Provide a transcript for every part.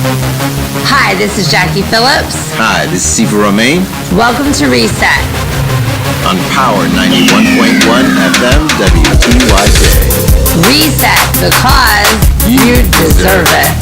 Hi, this is Jacqui Phillips. Hi, this is Sifu Romain. Welcome to Reset. On Power 91.1 FM WTYJ. Reset because you deserve it.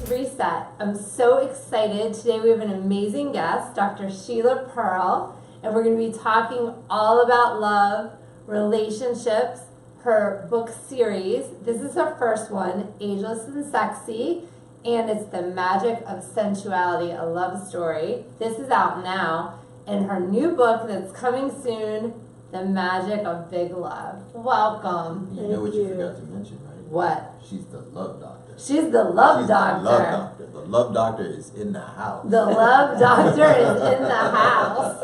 Reset. I'm so excited. Today we have an amazing guest, Dr. Sheila Pearl, and we're going to be talking all about love, relationships, her book series. This is her first one, Ageless and Sexy, and it's The Magic of Sensuality, a love story. This is out now, and her new book that's coming soon, The Magic of Big Love. Welcome. You know what you forgot to mention, right? What? She's the love doctor. She's the love doctor. The love doctor. The love doctor is in the house. The love doctor is in the house.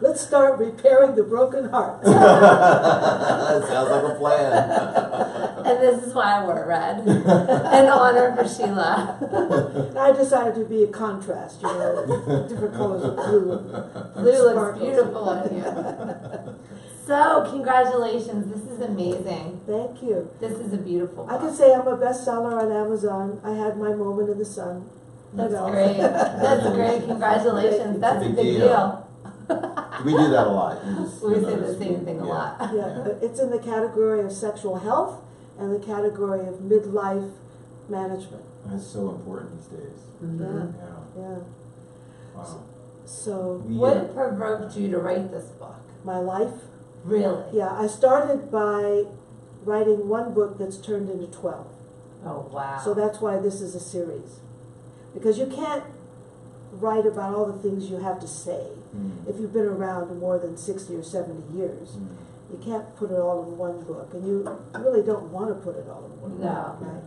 Let's start repairing the broken heart. Sounds like a plan. And this is why I wore red. In honor for Sheila. I decided to be a contrast, different colors of blue. Blue looks beautiful on you. So, congratulations. This is amazing. Thank you. This is a beautiful book. I can say I'm a bestseller on Amazon. I had my moment in the sun. That's great. That's great. Congratulations. That's a big deal. We do that a lot. We say the same thing a lot. Yeah, it's in the category of sexual health and the category of midlife management. That's so important these days. Mm-hmm. Yeah. Wow. So, What provoked you to write this book? my life. Really? Yeah, I started by writing one book that's turned into 12. Oh, wow. So that's why this is a series. Because you can't write about all the things you have to say. If you've been around more than 60 or 70 years, you can't put it all in one book. And you really don't want to put it all in one book. Right?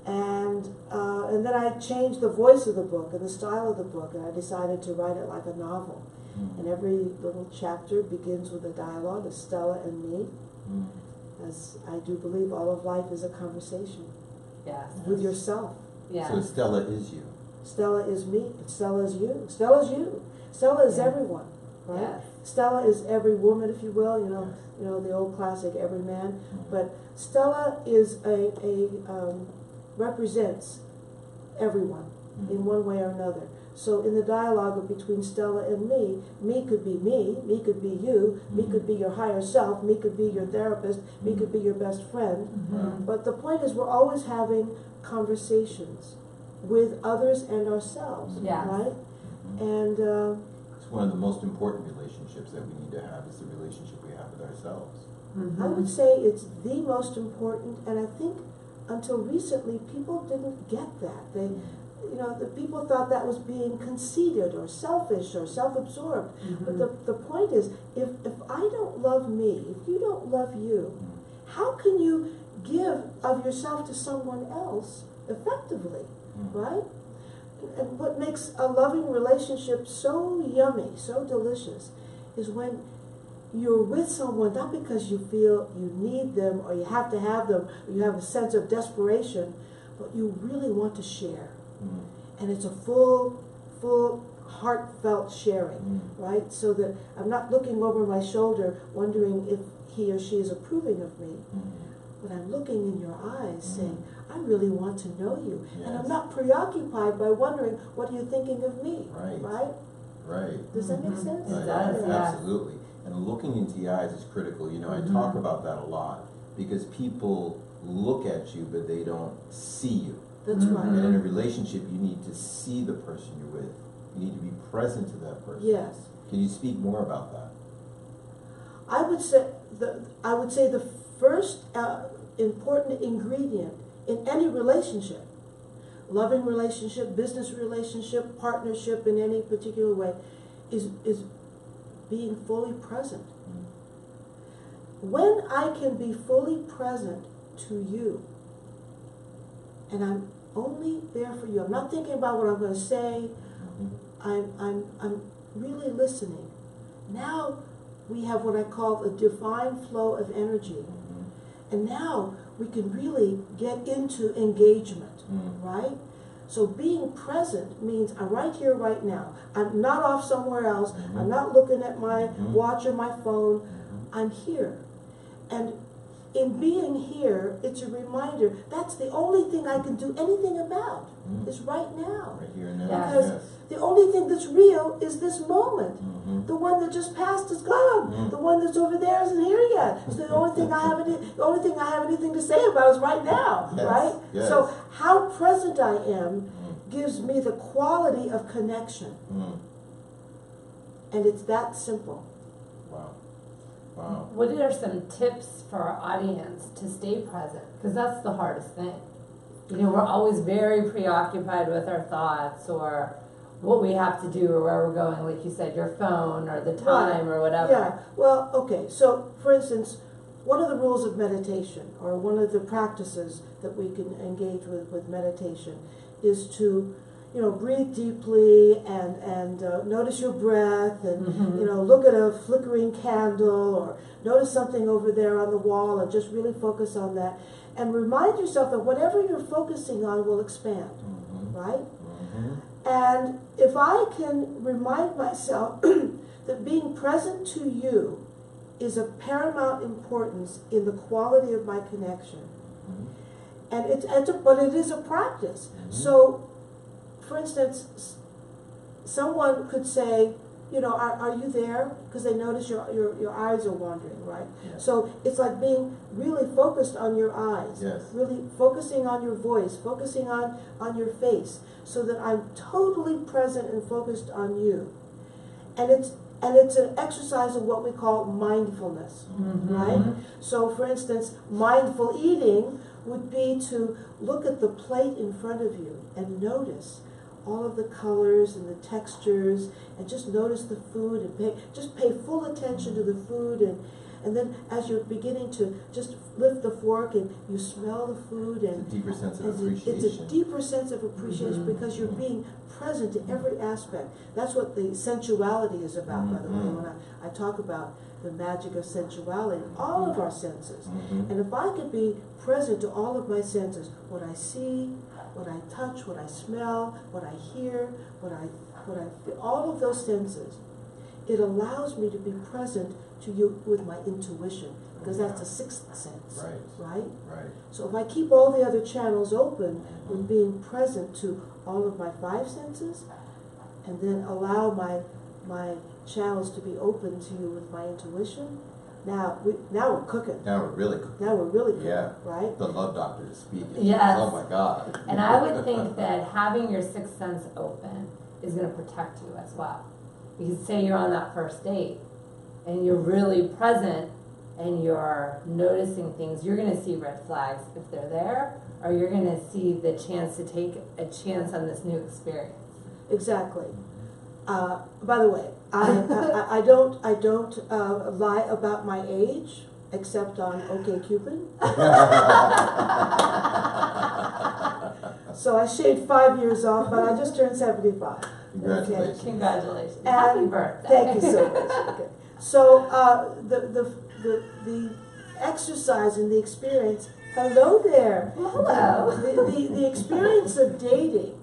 And then I changed the voice of the book and the style of the book, and I decided to write it like a novel. And every little chapter begins with a dialogue of Stella and me, as I do believe all of life is a conversation Yes. with yourself. Yeah. So Stella is you. Stella is me, Stella is you, Stella is you, Stella is everyone, right? Yes. Stella is every woman, if you will, you know the old classic, every man. But Stella is represents everyone in one way or another. So in the dialogue between Stella and me could be me could be you, me could be your higher self, me could be your therapist, me could be your best friend. But the point is we're always having conversations with others and ourselves, Yes. right? And It's one of the most important relationships that we need to have is the relationship we have with ourselves. I would say it's the most important, and I think until recently people didn't get that. The people thought that was being conceited or selfish or self-absorbed. But the point is, if I don't love me, if you don't love you, how can you give of yourself to someone else effectively, right? And what makes a loving relationship so yummy, so delicious, is when you're with someone not because you feel you need them or you have to have them or you have a sense of desperation, but you really want to share. And it's a full heartfelt sharing, right? So that I'm not looking over my shoulder wondering if he or she is approving of me, but I'm looking in your eyes saying, I really want to know you. Yes. And I'm not preoccupied by wondering, what are you thinking of me? Right. Right? Does that make sense? It does, yeah. Absolutely. And looking into the eyes is critical. I talk about that a lot because people look at you, but they don't see you. That's right. And in a relationship, you need to see the person you're with. You need to be present to that person. Yes. Can you speak more about that? I would say the first important ingredient in any relationship, loving relationship, business relationship, partnership in any particular way, is being fully present. When I can be fully present to you, and I'm only there for you, I'm not thinking about what I'm going to say, I'm really listening. Now we have what I call a divine flow of energy. And now we can really get into engagement, right? So being present means I'm right here, right now. I'm not off somewhere else. I'm not looking at my watch or my phone. I'm here. And in being here, it's a reminder that's the only thing I can do anything about is right now. Right here and now. Yes. Because the only thing that's real is this moment. The one that just passed is gone. The one that's over there isn't here yet. So the only thing I have anything to say about is right now, Yes. right? Yes. So how present I am gives me the quality of connection. And it's that simple. Wow. Wow. What are some tips for our audience to stay present? Because that's the hardest thing. You know, we're always very preoccupied with our thoughts or what we have to do or where we're going, like you said, your phone or the time or whatever. Yeah, well, okay, so for instance, one of the rules of meditation or one of the practices that we can engage with meditation is to, you know, breathe deeply and notice your breath and, you know, look at a flickering candle or notice something over there on the wall and just really focus on that. And remind yourself that whatever you're focusing on will expand, right? And if I can remind myself that being present to you is of paramount importance in the quality of my connection, and but it is a practice. So, for instance, someone could say, you know, are you there? Because they notice your eyes are wandering, right? Yes. So it's like being really focused on your eyes, Yes. really focusing on your voice, focusing on your face, so that I'm totally present and focused on you. And it's an exercise of what we call mindfulness, right? So, for instance, mindful eating would be to look at the plate in front of you and notice all of the colors and the textures, and just notice the food and pay full attention to the food, and then as you're beginning to just lift the fork and you smell the food, and It's a deeper sense of it's appreciation. a deeper sense of appreciation because you're being present to every aspect. That's what the sensuality is about, by the way, when I talk about the magic of sensuality, all of our senses. And if I could be present to all of my senses, what I see, what I touch, what I smell, what I hear, what I feel, all of those senses, it allows me to be present to you with my intuition, because that's the sixth sense, right? So if I keep all the other channels open with being present to all of my five senses, and then allow my channels to be open to you with my intuition, now we're cooking. Now we're really cooking. Now we're really cooking, Yeah. right? The love doctor is speaking. Yes. Oh my God. And I would think that having your sixth sense open is going to protect you as well. Because say you're on that first date and you're really present and you're noticing things, you're going to see red flags if they're there, or you're going to see the chance to take a chance on this new experience. Exactly. By the way, I don't lie about my age, except on OkCupid. So I shaved 5 years off, but I just turned 75. Congratulations. Okay. Congratulations. And Happy birthday. Thank you so much. Okay. So the exercise and the experience. Hello there. Well, hello. The experience of dating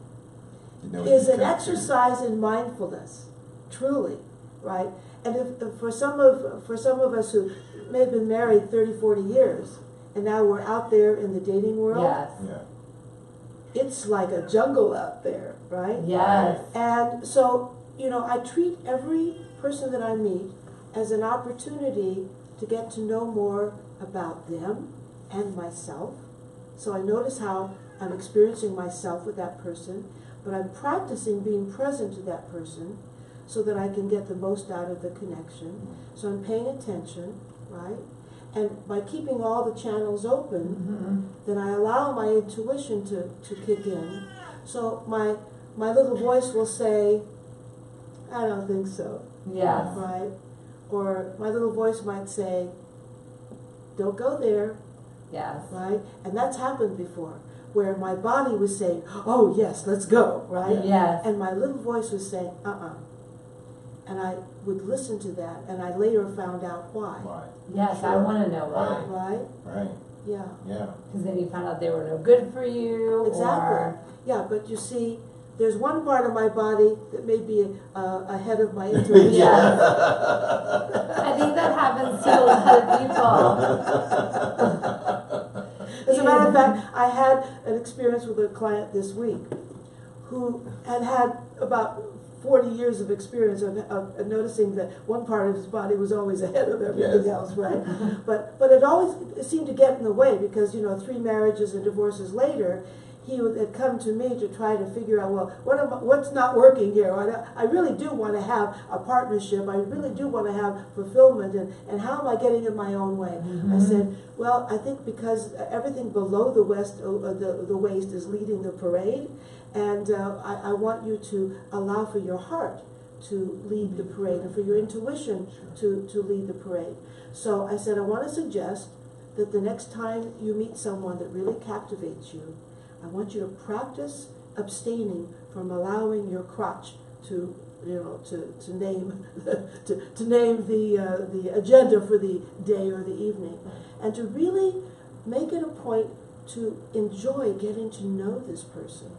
is an exercise in mindfulness, truly, right? And if for some of us who may have been married 30, 40 years, and now we're out there in the dating world, Yes. Yeah. it's like a jungle out there, right? Yes. And so, you know, I treat every person that I meet as an opportunity to get to know more about them and myself. So I notice how I'm experiencing myself with that person, but I'm practicing being present to that person so that I can get the most out of the connection. So I'm paying attention, right? And by keeping all the channels open, then I allow my intuition to kick in. So my little voice will say, I don't think so. Yes. Right? Or my little voice might say, don't go there. Yes. Right? And that's happened before, where my body was saying, oh yes, let's go, right? Yes. And my little voice was saying, and I would listen to that, and I later found out why. Why? Yes, I want to know why. Right? Right. Yeah. Yeah. Because then you found out they were no good for you. Exactly. Or, Yeah, but you see, there's one part of my body that may be ahead of my intuition. Yes. I think that happens to a lot of people. As a matter of fact, I had an experience with a client this week who had about 40 years of experience of noticing that one part of his body was always ahead of everything else, right? But it seemed to get in the way because, 3 marriages and divorces later, he had come to me to try to figure out, well, what's not working here? I really do want to have a partnership. I really do want to have fulfillment, and how am I getting in my own way? I said, well, I think because everything below the waist is leading the parade, and I want you to allow for your heart to lead the parade and for your intuition to lead the parade. So I said, I want to suggest that the next time you meet someone that really captivates you, I want you to practice abstaining from allowing your crotch to name the agenda for the day or the evening, and to really make it a point to enjoy getting to know this person.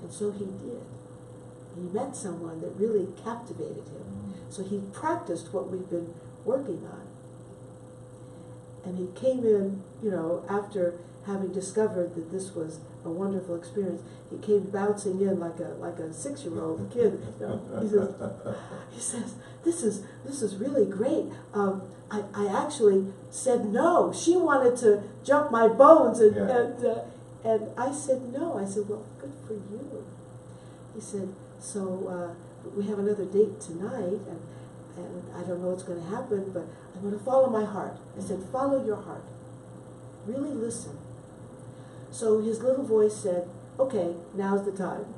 And so he did. He met someone that really captivated him. So he practiced what we've been working on. And he came in, after having discovered that this was a wonderful experience, he came bouncing in like a 6-year-old kid. He says, "This is really great. I actually said no. She wanted to jump my bones, and I said no. I said, well, good for you." He said, "So we have another date tonight, and I don't know what's going to happen, but I'm going to follow my heart." I said, "Follow your heart. Really listen." So his little voice said, "Okay, now's the time."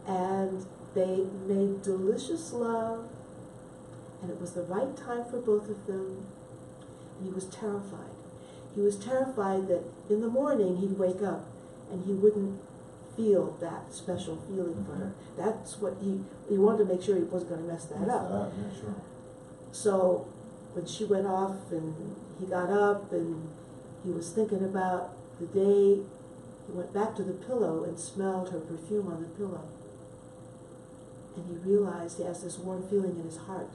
And they made delicious love, and it was the right time for both of them. And he was terrified. He was terrified that in the morning he'd wake up and he wouldn't feel that special feeling for her. That's what he wanted to make sure he wasn't going to mess that up. Yeah, sure. So when she went off and he got up and he was thinking about the day, he went back to the pillow and smelled her perfume on the pillow. And he realized he has this warm feeling in his heart.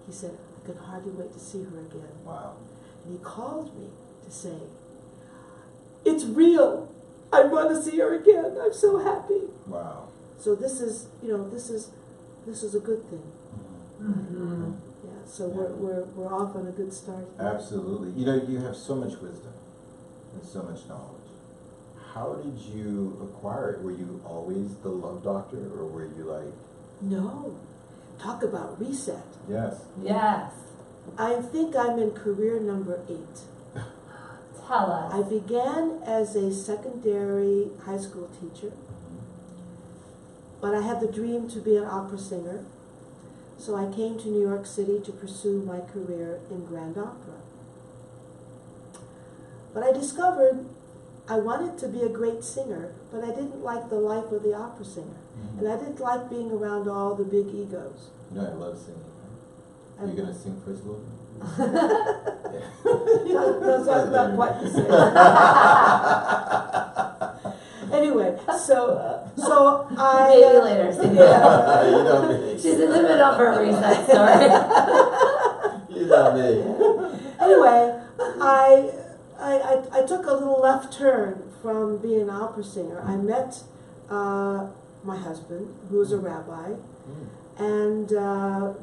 He said, "I can hardly wait to see her again." Wow. And he called me to say, "It's real. I want to see her again. I'm so happy." Wow. So this is a good thing. Mm-hmm. Yeah. So we're off on a good start. Absolutely. You have so much wisdom and so much knowledge. How did you acquire it? Were you always the love doctor, or were you like? No. Talk about reset. Yes. Yes. I think I'm in career number 8. Tell us. I began as a secondary high school teacher, but I had the dream to be an opera singer. So I came to New York City to pursue my career in grand opera. But I discovered I wanted to be a great singer, but I didn't like the life of the opera singer. And I didn't like being around all the big egos. I love singing. Are you going to sing for us a little bit? That's not quite the same. Anyway, so I... Maybe later. Yeah. She's in the middle of her reset story. You know me. Anyway, I took a little left turn from being an opera singer. I met my husband, who was a rabbi, and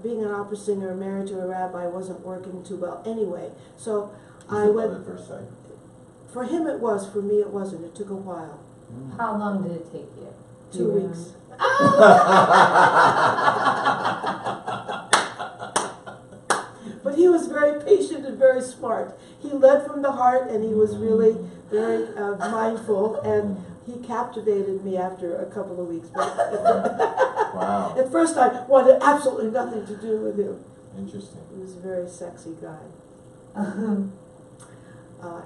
being an opera singer married to a rabbi wasn't working too well anyway. So I went. Love at first sight? For him it was, for me it wasn't. It took a while. How long did it take you? 2 weeks. But he was very patient and very smart. He led from the heart, and he was really very mindful, and he captivated me after a couple of weeks. Wow. At first I wanted absolutely nothing to do with him. Interesting. He was a very sexy guy.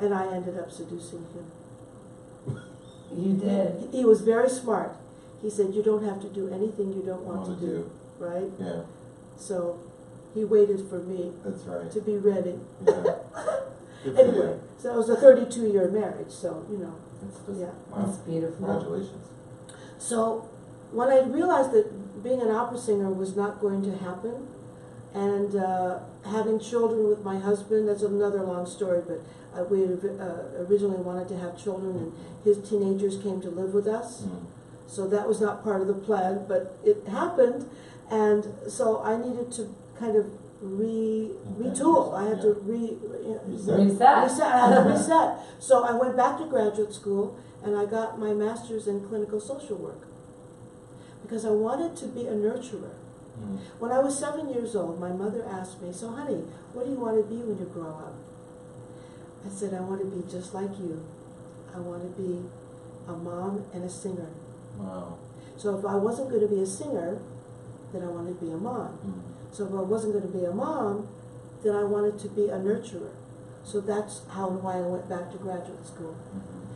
And I ended up seducing him. You did. He was very smart. He said, "You don't have to do anything you don't want to do." Right? Yeah. So he waited for me That's right. to be ready. Yeah. Good for Anyway, you. so it was a 32-year marriage, so, That's yeah. Wow. That's beautiful. Congratulations. So when I realized that being an opera singer was not going to happen, and having children with my husband, that's another long story, but we originally wanted to have children, and his teenagers came to live with us. So that was not part of the plan, but it happened, and so I needed to kind of retool. I had to Reset. I had to reset. So I went back to graduate school, and I got my master's in clinical social work because I wanted to be a nurturer. When I was 7 years old, my mother asked me, "So honey, what do you want to be when you grow up?" I said, "I want to be just like you. I want to be a mom and a singer." Wow. So if I wasn't going to be a singer, then I wanted to be a mom. So if I wasn't going to be a mom, then I wanted to be a nurturer. So that's why I went back to graduate school.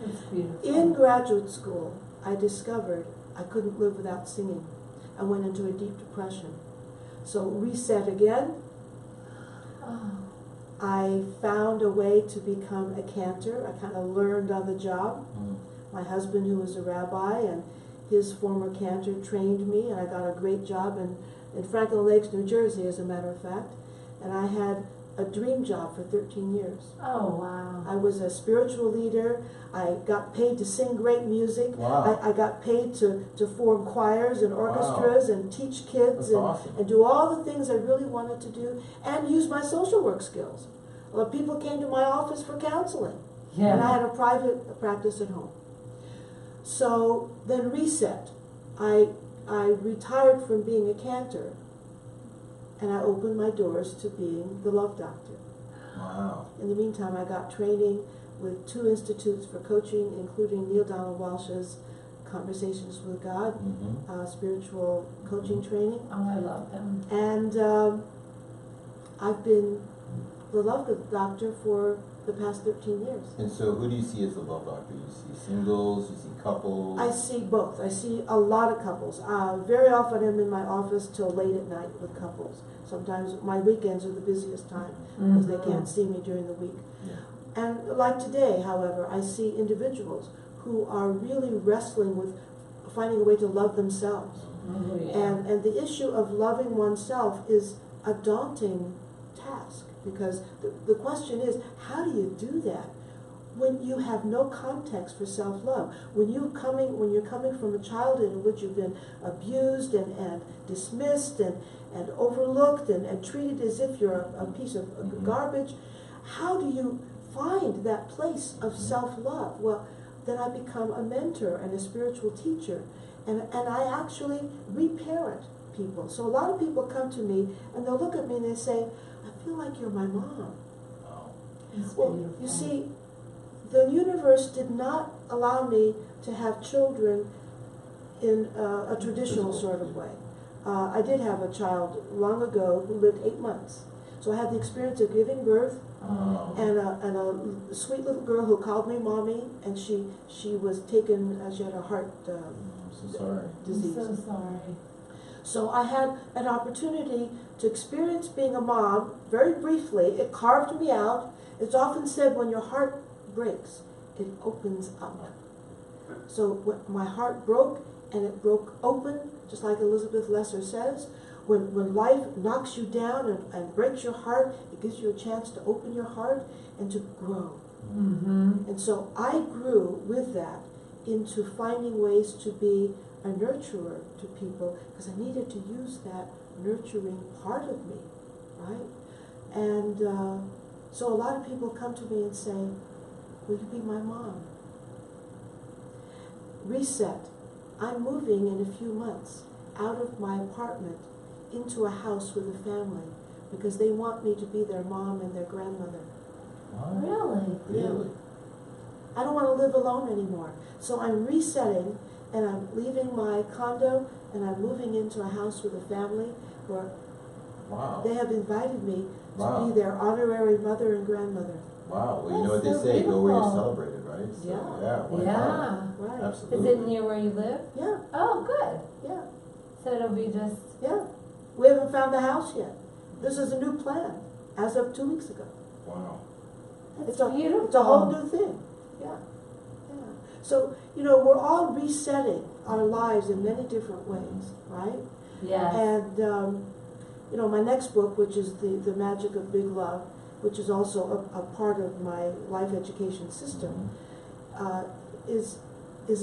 It's beautiful. In graduate school, I discovered I couldn't live without singing. I went into a deep depression. So reset again. I found a way to become a cantor. I kind of learned on the job. My husband, who was a rabbi, and his former cantor trained me, and I got a great job in Franklin Lakes, New Jersey, as a matter of fact. And I had a dream job for 13 years. Oh, wow. I was a spiritual leader. I got paid to sing great music. Wow. I got paid to form choirs and orchestras and teach kids That's awesome. and do all the things I really wanted to do and use my social work skills. Well, people came to my office for counseling. Yeah. And I had a private practice at home. So then reset. I retired from being a cantor, and I opened my doors to being the Love Doctor. Wow. In the meantime, I got training with 2 institutes for coaching, including Neil Donald Walsh's Conversations with God, spiritual coaching training. Oh, I love them. And I've been the Love Doctor for the past 13 years. And so who do you see as the love doctor? You see singles, you see couples? I see both. I see a lot of couples. Very often I'm in my office till late at night with couples. Sometimes my weekends are the busiest time because they can't see me during the week. Yeah. And like today, however, I see individuals who are really wrestling with finding a way to love themselves. Oh, yeah. And the issue of loving oneself is a daunting task, because the question is, how do you do that when you have no context for self-love? When you're coming from a childhood in which you've been abused and dismissed and overlooked and treated as if you're a piece of garbage, how do you find that place of self-love? Well, then I become a mentor and a spiritual teacher, and I actually reparent people. So a lot of people come to me and they'll look at me and they say, "I feel like you're my mom." Wow. It's Well, beautiful. you see, the universe did not allow me to have children in a traditional sort of way. I did have a child long ago who lived 8 months. So I had the experience of giving birth, and a sweet little girl who called me mommy, and she was taken, she had a heart I'm so sorry. disease. I'm so sorry. So I had an opportunity to experience being a mom very briefly. It carved me out. It's often said when your heart breaks, it opens up. So when my heart broke, and it broke open, just like Elizabeth Lesser says. When life knocks you down and breaks your heart, it gives you a chance to open your heart and to grow. And so I grew with that into finding ways to be a nurturer to people, because I needed to use that nurturing part of me, right? And so a lot of people come to me and say, "Will you be my mom?" Reset. I'm moving in a few months out of my apartment into a house with a family because they want me to be their mom and their grandmother. Wow. Really? Really? I don't want to live alone anymore. So I'm resetting, and I'm leaving my condo, and I'm moving into a house with a family where Wow. they have invited me to Wow. be their honorary mother and grandmother. Wow. Well, you know what That's they so say, go where you're beautiful. celebrated, right? So, Yeah. Yeah. Why Yeah. not? Right. Absolutely. Is it near where you live? Yeah, Oh, good. yeah, So it'll be just, yeah. We haven't found the house yet. This is a new plan, as of 2 weeks ago. Wow. it's It's a beautiful. whole new thing. Yeah, yeah. So, you know, we're all resetting our lives in many different ways, right? Yes. And, you know, my next book, which is the Magic of Big Love, which is also a part of my life education system, is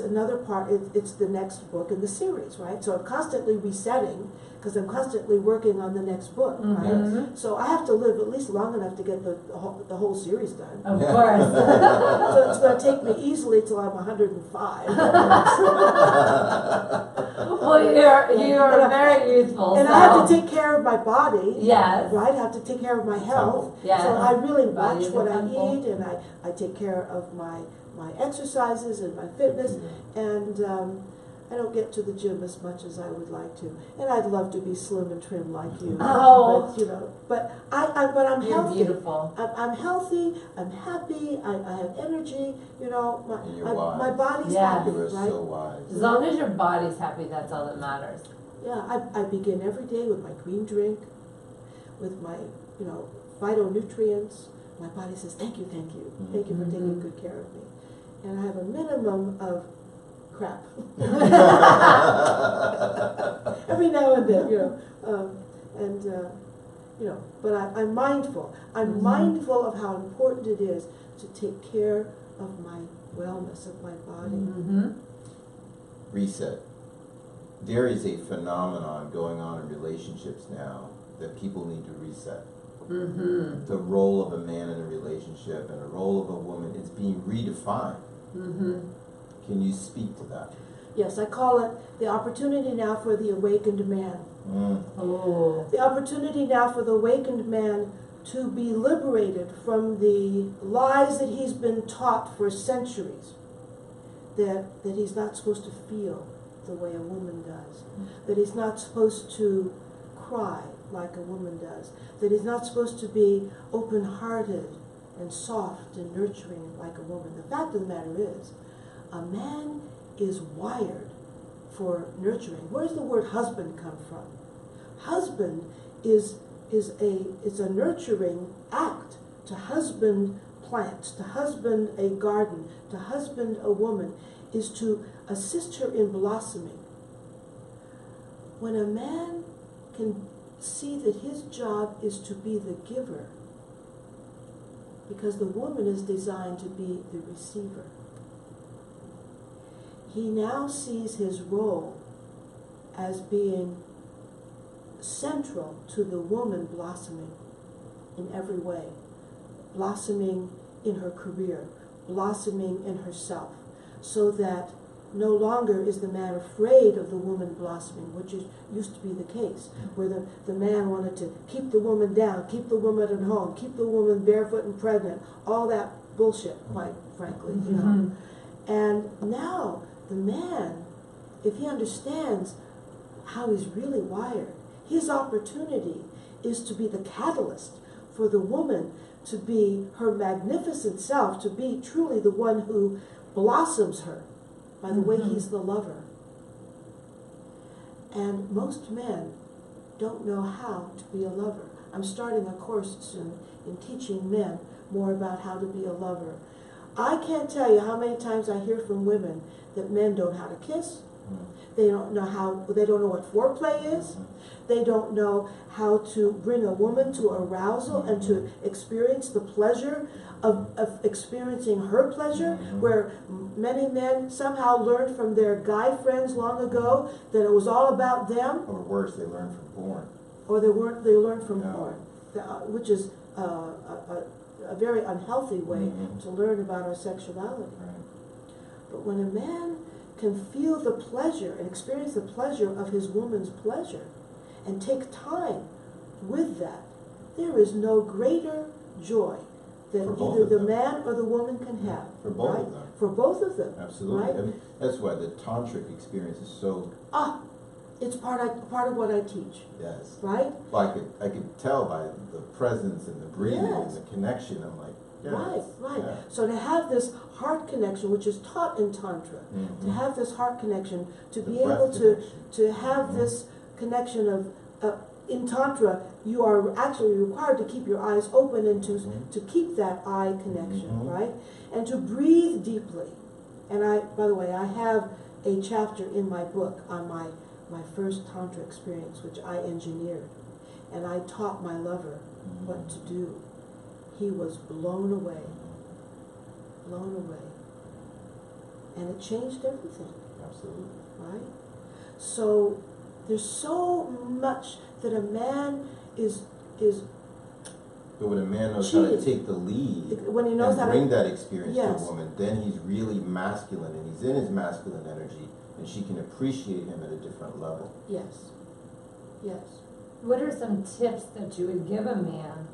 another part. It's the next book in the series, right? So I'm constantly resetting because I'm constantly working on the next book, right? So I have to live at least long enough to get the whole series done. Of course. So it's going to take me easily till I'm 105. Well, you're very youthful. And so. I have to take care of my body. Yes. Right? I have to take care of my health. Yes. So I really watch Body what I temple. eat, and I take care of my exercises and my fitness, and I don't get to the gym as much as I would like to. And I'd love to be slim and trim like you. Oh. But, you know, but I'm You're healthy. beautiful. I'm healthy, I'm happy, I have energy, you know, And you're my wise. body's Yeah. happy, You are right? so wise. As long as your body's happy, that's all that matters. Yeah, I begin every day with my green drink, with my, you know, phytonutrients. My body says, thank you for taking good care of me. And I have a minimum of crap. Every now and then, you know, you know, but I'm mindful. I'm mindful of how important it is to take care of my wellness, of my body. Reset. There is a phenomenon going on in relationships now that people need to reset. The role of a man in a relationship and the role of a woman is being redefined. Can you speak to that? Yes, I call it the opportunity now for the awakened man. Oh. The opportunity now for the awakened man to be liberated from the lies that he's been taught for centuries. That he's not supposed to feel the way a woman does. That he's not supposed to cry like a woman does. That he's not supposed to be open-hearted and soft and nurturing like a woman. The fact of the matter is, a man is wired for nurturing. Where does the word husband come from? Husband is a nurturing act. To husband plants, to husband a garden, to husband a woman, is to assist her in blossoming. When a man can see that his job is to be the giver, because the woman is designed to be the receiver, he now sees his role as being central to the woman blossoming in every way, blossoming in her career, blossoming in herself, so that no longer is the man afraid of the woman blossoming, which used to be the case, where the man wanted to keep the woman down, keep the woman at home, keep the woman barefoot and pregnant, all that bullshit, quite frankly, you know. And now the man, if he understands how he's really wired, his opportunity is to be the catalyst for the woman to be her magnificent self, to be truly the one who blossoms her by the way he's the lover. And most men don't know how to be a lover. I'm starting a course soon in teaching men more about how to be a lover. I can't tell you how many times I hear from women that men don't know how to kiss. They don't know what foreplay is. They don't know how to bring a woman to arousal and to experience the pleasure of experiencing her pleasure, where many men somehow learned from their guy friends long ago that it was all about them. Or worse, they learn from porn. Or they learned from porn, which is a very unhealthy way to learn about our sexuality. But when a man can feel the pleasure and experience the pleasure of his woman's pleasure and take time with that, there is no greater joy that either the man or the woman can have. For both of them. For both of them. Absolutely. Right? I mean, that's why the tantric experience is so... It's part of what I teach. Yes. Right? Well, I could tell by the presence and the breathing Yes. and the connection. I'm like, yes. Right. Yeah. So to have this heart connection, which is taught in Tantra, to have this heart connection, to The be breath able connection. to have this connection of, in Tantra, you are actually required to keep your eyes open and to keep that eye connection, right? And to breathe deeply. And by the way, I have a chapter in my book on my first Tantra experience, which I engineered. And I taught my lover what to do. He was blown away. Blown away. And it changed everything. Absolutely. Right? So there's so much that a man is But when a man knows how to cheating. take the lead When he knows and how to- bring that experience to Yes. a woman, then he's really masculine and he's in his masculine energy and she can appreciate him at a different level. Yes. Yes. What are some tips that you would give a man?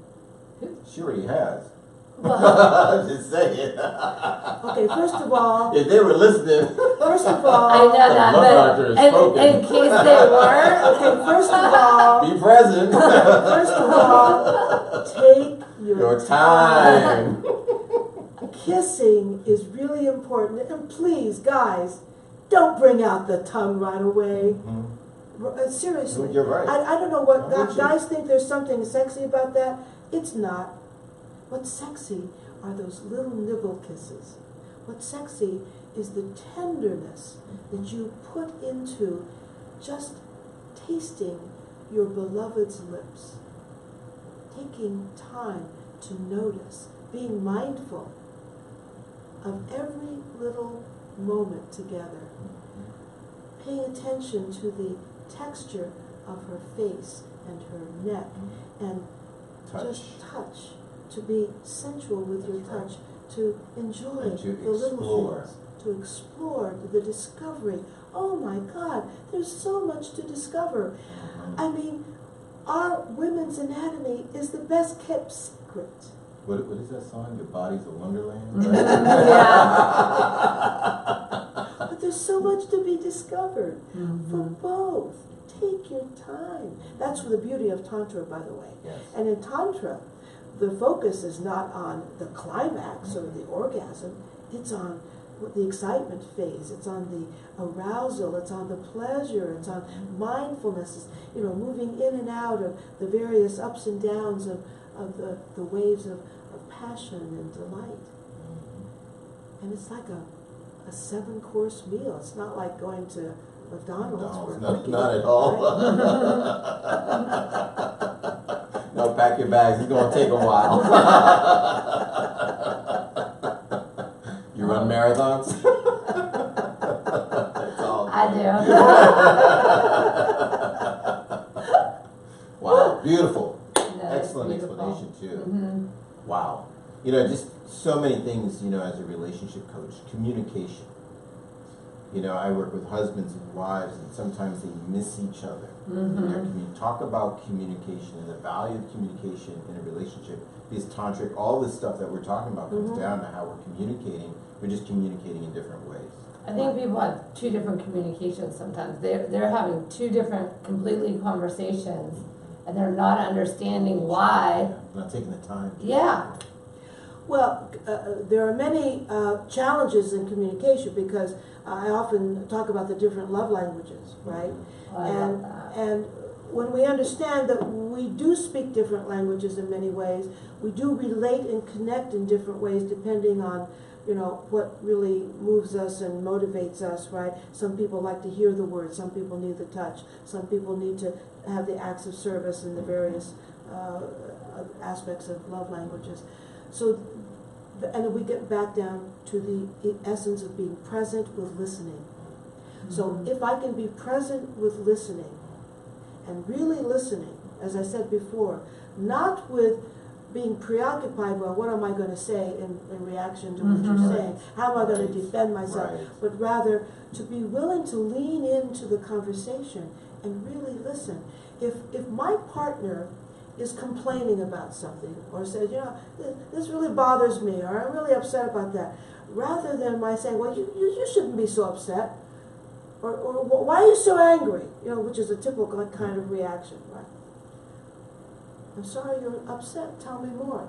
She already has. Well, I'm just saying. Okay, first of all, If they were listening. first of all, I know that, Love Doctor but has spoken. in case they were, okay, first of all, Be present. first of all, take Your time. Kissing is really important, and please, guys, don't bring out the tongue right away. Seriously, You're right. I don't know what I'm with you. guys think. There's something sexy about that. It's not. What's sexy are those little nibble kisses. What's sexy is the tenderness that you put into just tasting your beloved's lips, taking time to notice, being mindful of every little moment together, paying attention to the texture of her face and her neck, and just touch, to be sensual with your touch, to enjoy And to the little explore. things, to explore the discovery. Oh my God, there's so much to discover. I mean, our women's anatomy is the best kept secret. What is that song? Your body's a wonderland? But there's so much to be discovered for both. Take your time. That's the beauty of Tantra, by the way. Yes. And in Tantra, the focus is not on the climax or the orgasm. It's on the excitement phase. It's on the arousal. It's on the pleasure. It's on mindfulness. You know, moving in and out of the various ups and downs of the waves of passion and delight. And it's like a 7-course meal. It's not like going to McDonald's. Not at all. No, pack your bags. It's going to take a while. You run marathons? That's all. I do. Wow, beautiful. No, Excellent beautiful. explanation too. Wow. You know, just so many things, you know, as a relationship coach. Communication. You know, I work with husbands and wives, and sometimes they miss each other. Talk about communication and the value of communication in a relationship. Because tantric, all this stuff that we're talking about comes down to how we're communicating. We're just communicating in different ways. I think people have two different communications sometimes. They're having two different completely conversations, and they're not understanding why. Not taking the time. Yeah. Well, there are many challenges in communication because I often talk about the different love languages, right? Oh, I love that. And when we understand that we do speak different languages in many ways, we do relate and connect in different ways depending on, you know, what really moves us and motivates us, right? Some people like to hear the words, some people need the touch, some people need to have the acts of service and the various aspects of love languages. So, and then we get back down to the essence of being present with listening. So if I can be present with listening, and really listening, as I said before, not with being preoccupied by what am I going to say in reaction to what you're saying, how am I going to defend myself, but rather to be willing to lean into the conversation and really listen. If my partner is complaining about something or says, you know, this really bothers me, or I'm really upset about that, rather than my saying, well, you shouldn't be so upset, or why are you so angry, you know, which is a typical kind of reaction, right? I'm sorry you're upset, tell me more.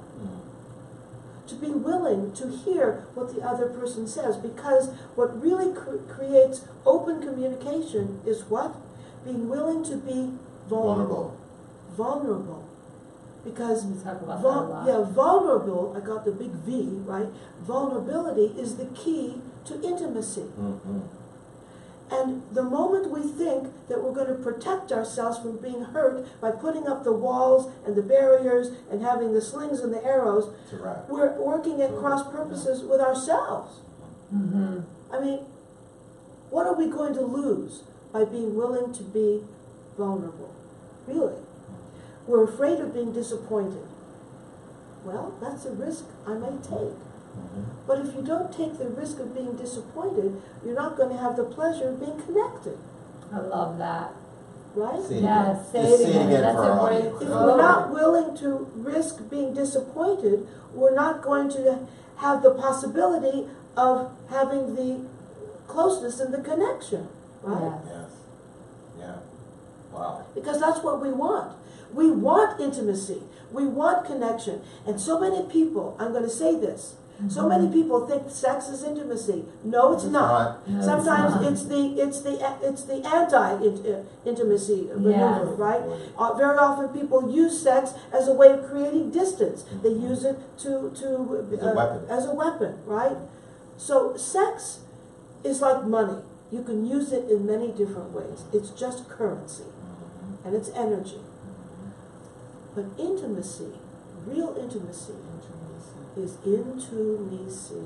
To be willing to hear what the other person says, because what really creates open communication is what? Being willing to be vulnerable. Vulnerable. Because We talk about that a lot. vulnerable, I got the big V, right? Vulnerability is the key to intimacy. Mm-hmm. And the moment we think that we're going to protect ourselves from being hurt by putting up the walls and the barriers and having the slings and the arrows, It's a wrap. we're working at cross purposes with ourselves. Mm-hmm. I mean, what are we going to lose by being willing to be vulnerable? Really? We're afraid of being disappointed. Well, that's a risk I may take. Mm-hmm. But if you don't take the risk of being disappointed, you're not going to have the pleasure of being connected, I love that. right? Say it Yes, again. say Just it say again. again That's for a our great audience. If quote. we're not willing to risk being disappointed, we're not going to have the possibility of having the closeness and the connection, right? Yes. Yes. Yeah. Wow. Because that's what we want. We want intimacy. We want connection. And so many people, I'm going to say this, so many people think sex is intimacy. No, it's not. No, it's Sometimes not. it's the anti-intimacy maneuver, right? Very often people use sex as a way of creating distance. They use it to As a weapon. right? So sex is like money. You can use it in many different ways. It's just currency, and it's energy. But intimacy, real intimacy, is into me see.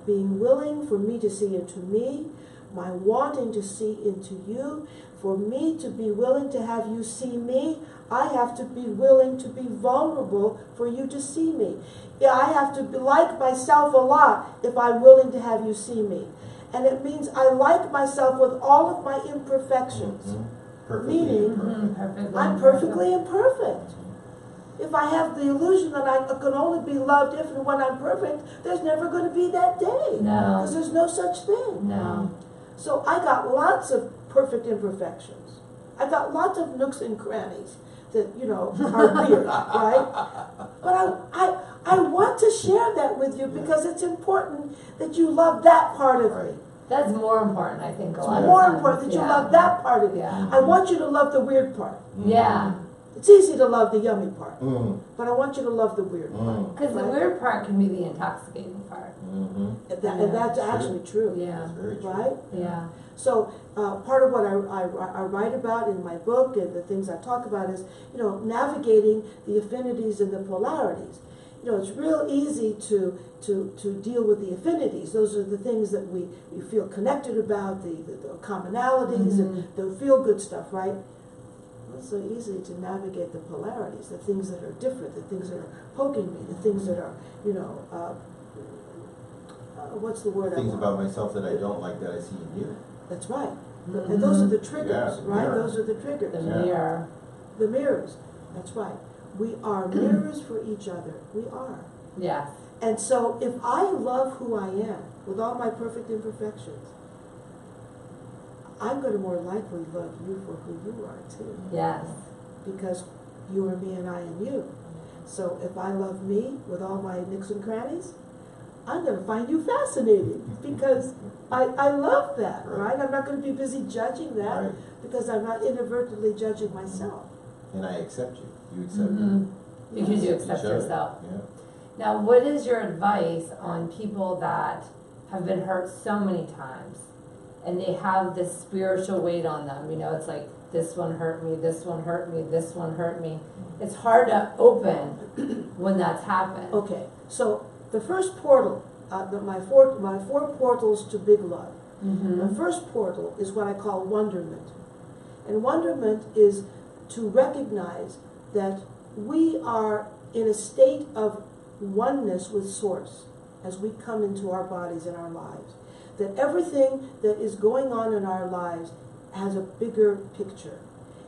Being willing for me to see into me, my wanting to see into you, for me to be willing to have you see me, I have to be willing to be vulnerable for you to see me. Yeah, I have to like myself a lot if I'm willing to have you see me. And it means I like myself with all of my imperfections. Mm-hmm. Perfectly Meaning, imperfect. Perfectly. I'm perfectly imperfect. If I have the illusion that I can only be loved if and when I'm perfect, there's never going to be that day. No. Because there's no such thing. No. So I got lots of perfect imperfections. I got lots of nooks and crannies that, are weird, right? But I want to share that with you because it's important that you love that part of me. That's more important, I think, a lot It's of more times. important that you Yeah. love that part of me. Yeah. I want you to love the weird part. Yeah. It's easy to love the yummy part, Mm. but I want you to love the weird part. Mm. Because the Right. weird part can be the intoxicating part. Mm-hmm. And that's True. actually true, Yeah. That's very true. right? Yeah. So part of what I write about in my book and the things I talk about is, navigating the affinities and the polarities. It's real easy to deal with the affinities. Those are the things that we feel connected about, the commonalities and the feel-good stuff, right? It's so easy to navigate the polarities, the things that are different, the things that are poking me, the things that are, what's the word I Things want? about myself that I don't like that I see in you. That's right. And those are the triggers, Yeah, right? mirror. Those are the triggers. The Yeah. mirror. The mirrors. That's right. We are mirrors for each other. We are. Yes. And so if I love who I am with all my perfect imperfections, I'm going to more likely love you for who you are too. Yes. Because you are me and I am you. So if I love me with all my nicks and crannies, I'm going to find you fascinating because I love that, right? I'm not going to be busy judging that Right. because I'm not inadvertently judging myself. And I accept you. You accept Mhm. me. Because you Accept accept each other. yourself. Yeah. Now, what is your advice on people that have been hurt so many times and they have this spiritual weight on them? It's like, this one hurt me, this one hurt me, this one hurt me. It's hard to open when that's happened. Okay, so the first portal, my four portals to big love. Mm-hmm. The first portal is what I call wonderment. And wonderment is to recognize that we are in a state of oneness with Source as we come into our bodies and our lives. That everything that is going on in our lives has a bigger picture.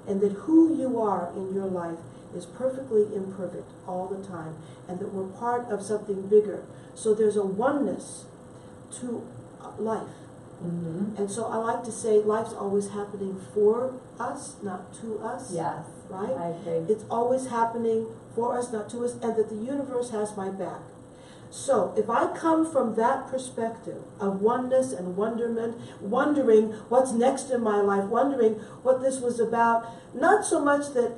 And that who you are in your life is perfectly imperfect all the time. And that we're part of something bigger. So there's a oneness to life. Mm-hmm. And so I like to say life's always happening for us, not to us. Yes. Right? I agree. It's always happening for us, not to us, and that the universe has my back. So if I come from that perspective of oneness and wonderment, wondering what's next in my life, wondering what this was about, not so much that,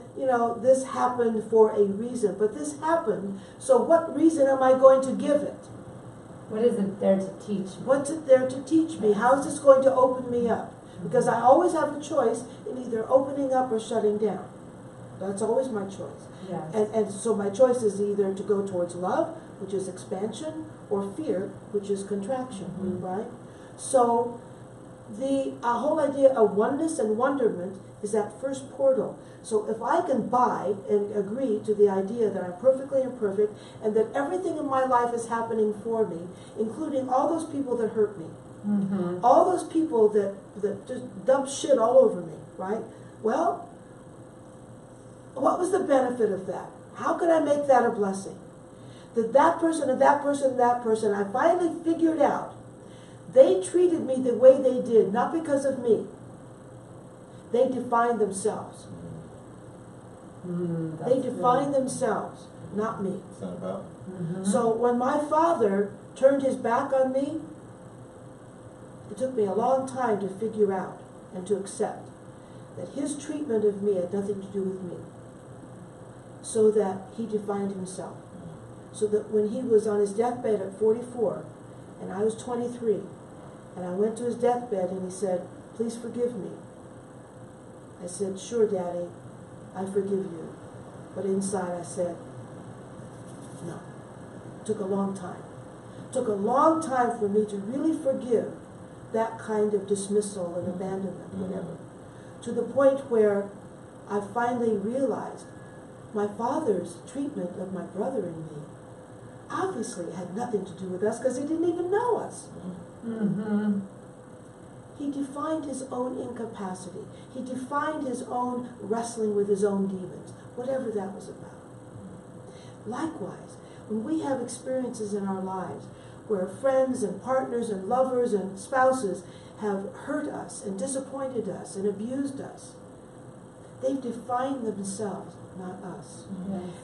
this happened for a reason, but this happened, so what reason am I going to give it? What is it there to teach me? What's it there to teach me? How is this going to open me up? Because I always have a choice in either opening up or shutting down. That's always my choice. Yes. And so my choice is either to go towards love, which is expansion, or fear, which is contraction, right? So the whole idea of oneness and wonderment is that first portal. So if I can buy and agree to the idea that I'm perfectly imperfect and that everything in my life is happening for me, including all those people that hurt me, all those people that just dump shit all over me, right? Well, what was the benefit of that? How could I make that a blessing? That person and that person and that person, I finally figured out, they treated me the way they did, not because of me. They defined themselves. They defined themselves, not me. It's not about. So when my father turned his back on me, it took me a long time to figure out and to accept that his treatment of me had nothing to do with me. So that he defined himself. So that when he was on his deathbed at 44, and I was 23, and I went to his deathbed and he said, "Please forgive me." I said, "Sure, Daddy, I forgive you." But inside I said, no. It took a long time. It took a long time for me to really forgive that kind of dismissal and abandonment, whatever. To the point where I finally realized my father's treatment of my brother and me obviously had nothing to do with us because he didn't even know us. He defined his own incapacity. He defined his own wrestling with his own demons, whatever that was about. Likewise, when we have experiences in our lives where friends and partners and lovers and spouses have hurt us and disappointed us and abused us, they've defined themselves, not us.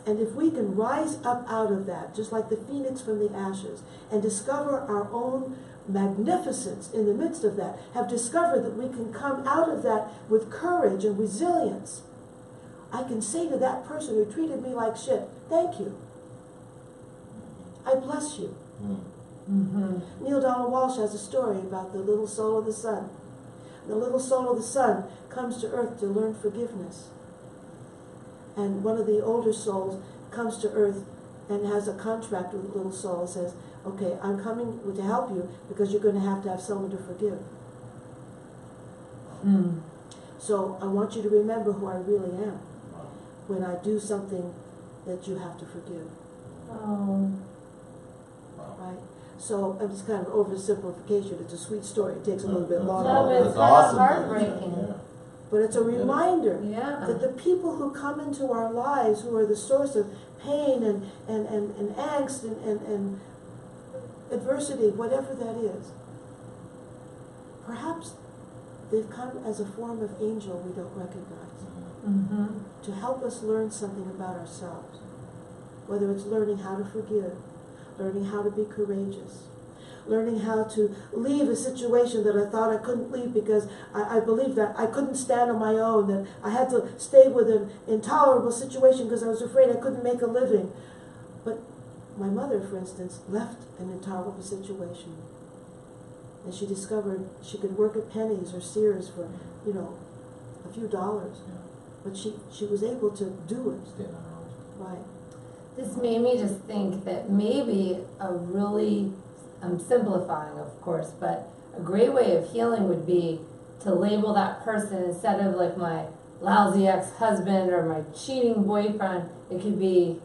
And if we can rise up out of that, just like the phoenix from the ashes, and discover our own magnificence in the midst of that, have discovered that we can come out of that with courage and resilience, I can say to that person who treated me like shit, "Thank you. I bless you." Neil Donald Walsh has a story about the little soul of the sun. The little soul of the sun comes to earth to learn forgiveness. And one of the older souls comes to earth and has a contract with the little soul and says, "Okay, I'm coming to help you because you're going to have someone to forgive. So I want you to remember who I really am when I do something that you have to forgive." Right? So it's kind of oversimplification. It's a sweet story. It takes a little bit longer. No, but it's That's kind of awesome. heartbreaking. Yeah. But it's a reminder Yeah. that the people who come into our lives, who are the source of pain and angst and adversity, whatever that is, perhaps they've come as a form of angel we don't recognize, to help us learn something about ourselves, whether it's learning how to forgive, learning how to be courageous, learning how to leave a situation that I thought I couldn't leave because I believed that I couldn't stand on my own, that I had to stay with an intolerable situation because I was afraid I couldn't make a living. But my mother, for instance, left an intolerable situation. And she discovered she could work at Penny's or Sears for, a few dollars. But she was able to do it. Right. This made me just think that maybe a really, I'm simplifying of course, but a great way of healing would be to label that person instead of like my lousy ex-husband or my cheating boyfriend. It could be,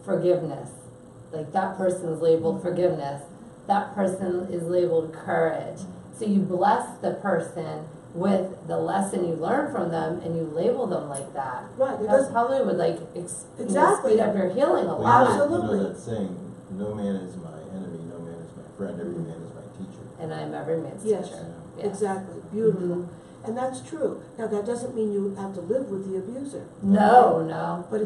forgiveness. Like that person is labeled forgiveness. That person is labeled courage. So you bless the person with the lesson you learn from them and you label them like that. Right. That probably would Exactly. speed up your healing a Well, lot. Absolutely. You know that saying, "No man is my enemy, no man is my friend, every man is my teacher." And I'm every man's Yes. teacher. Exactly. Beautiful. And that's true. Now that doesn't mean you have to live with the abuser. No. But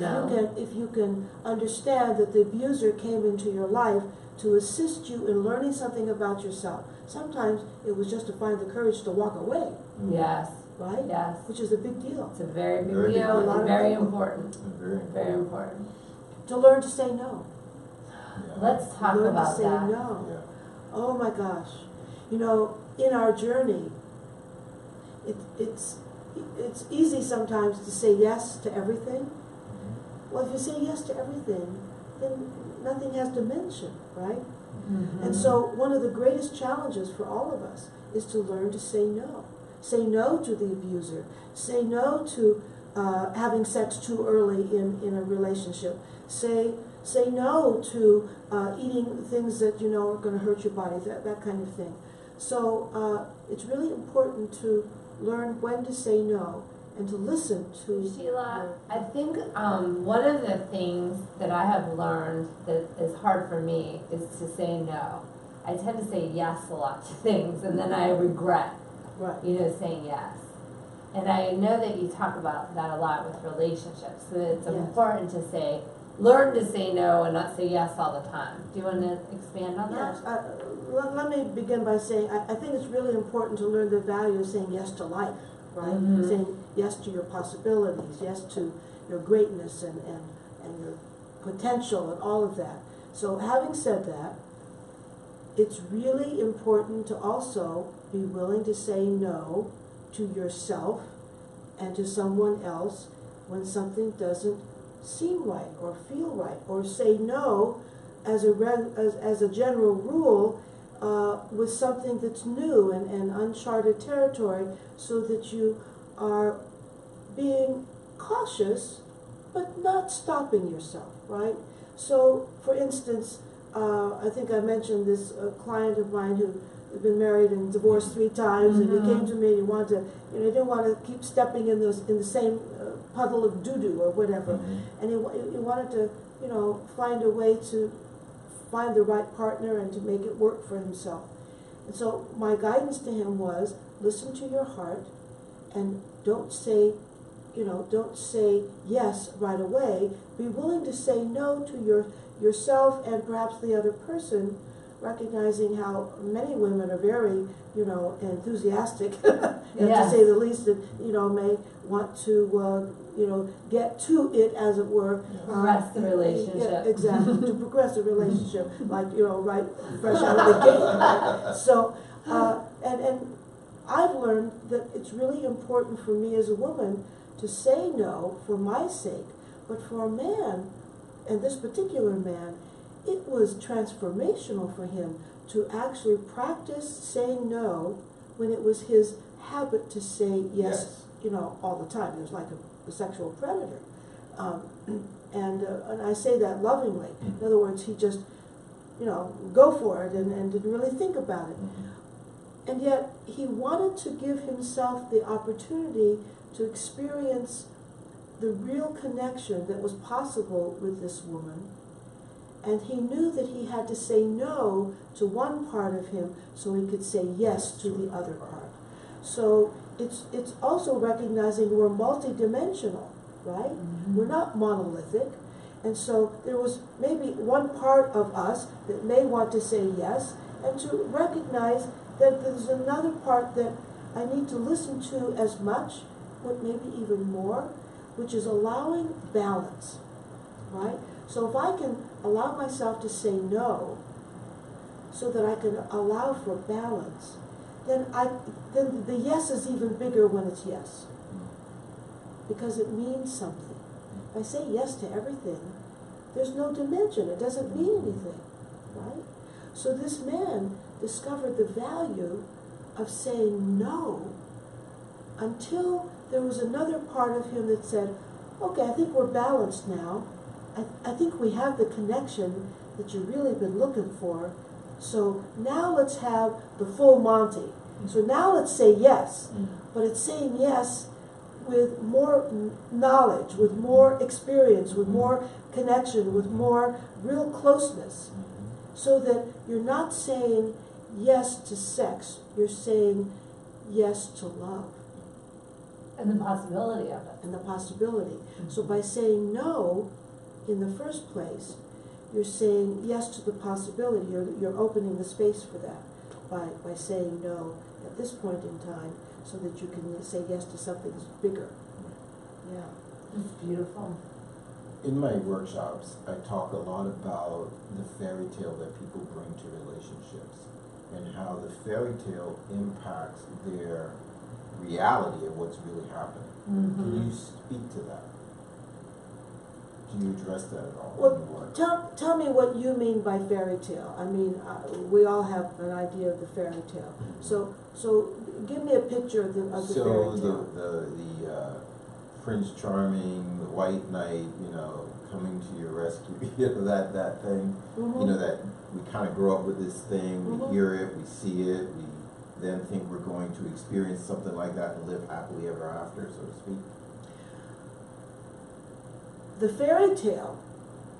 if you can understand that the abuser came into your life to assist you in learning something about yourself. Sometimes it was just to find the courage to walk away, Yes. right? Yes. Which is a big deal. It's a very big Very big deal deal. and very people. important. Very Very important. To learn to say no. Let's talk Learn about to say that. no. Yeah. Oh my gosh. You know, in our journey, it's easy sometimes to say yes to everything. Well, if you say yes to everything, then nothing has dimension, right? Mm-hmm. And so one of the greatest challenges for all of us is to learn to say no. Say no to the abuser. Say no to having sex too early in a relationship. Say no to eating things that you know are going to hurt your body, that kind of thing. So it's really important to learn when to say no and to listen to Sheila, I think one of the things that I have learned that is hard for me is to say no. I tend to say yes a lot to things, and then I regret, right. saying yes. And I know that you talk about that a lot with relationships, so it's Yes. important to learn to say no and not say yes all the time. Do you want to expand on Yes, that? let me begin by saying I think it's really important to learn the value of saying yes to life, right? Mhm. Saying yes to your possibilities, yes to your greatness and your potential and all of that. So having said that, it's really important to also be willing to say no to yourself and to someone else when something doesn't seem right or feel right, or say no as a general rule with something that's new and uncharted territory, so that you are being cautious but not stopping yourself, right? So for instance, I think I mentioned this client of mine who had been married and divorced 3 times, and he came to me and he wanted to, he didn't want to keep stepping in the same puddle of doo-doo or whatever, and he wanted to, find a way to find the right partner and to make it work for himself. And so my guidance to him was, listen to your heart and don't say yes right away. Be willing to say no to yourself and perhaps the other person, recognizing how many women are very, enthusiastic, to say the least, and, may want to, get to it, as it were. Progress the relationship. Yeah, exactly, to progress the relationship, like, right, fresh out of the gate. Right? So, and I've learned that it's really important for me as a woman to say no for my sake, but for a man, and this particular man, it was transformational for him to actually practice saying no when it was his habit to say yes, all the time. He was like a sexual predator. And I say that lovingly. In other words, he just, go for it and didn't really think about it. And yet he wanted to give himself the opportunity to experience the real connection that was possible with this woman. And he knew that he had to say no to one part of him so he could say yes to the other part. So it's also recognizing we're multidimensional, right? We're not monolithic. And so there was maybe one part of us that may want to say yes, and to recognize that there's another part that I need to listen to as much, but maybe even more, which is allowing balance, right? So if I can allow myself to say no, so that I can allow for balance, then the yes is even bigger when it's yes, because it means something. If I say yes to everything, there's no dimension. It doesn't mean anything, right? So this man discovered the value of saying no until there was another part of him that said, okay, I think we're balanced now. I think we have the connection that you've really been looking for. So now let's have the full Monty. So now let's say yes, but it's saying yes with more knowledge, with more experience, with more connection, with more real closeness, so that you're not saying yes to sex, you're saying yes to love. And the possibility of it. And the possibility. So by saying no in the first place, you're saying yes to the possibility. You're opening the space for that by saying no at this point in time, so that you can say yes to something that's bigger. Yeah. It's beautiful. In my workshops, I talk a lot about the fairy tale that people bring to relationships and how the fairy tale impacts their reality of what's really happening. Can you speak to that? Do you address that at all? Well, tell me what you mean by fairy tale. I mean, we all have an idea of the fairy tale. So give me a picture of the fairy tale. The Prince Charming, the White Knight, coming to your rescue, that thing, that we kind of grow up with this thing, we hear it, we see it, we then think we're going to experience something like that and live happily ever after, so to speak. The fairy tale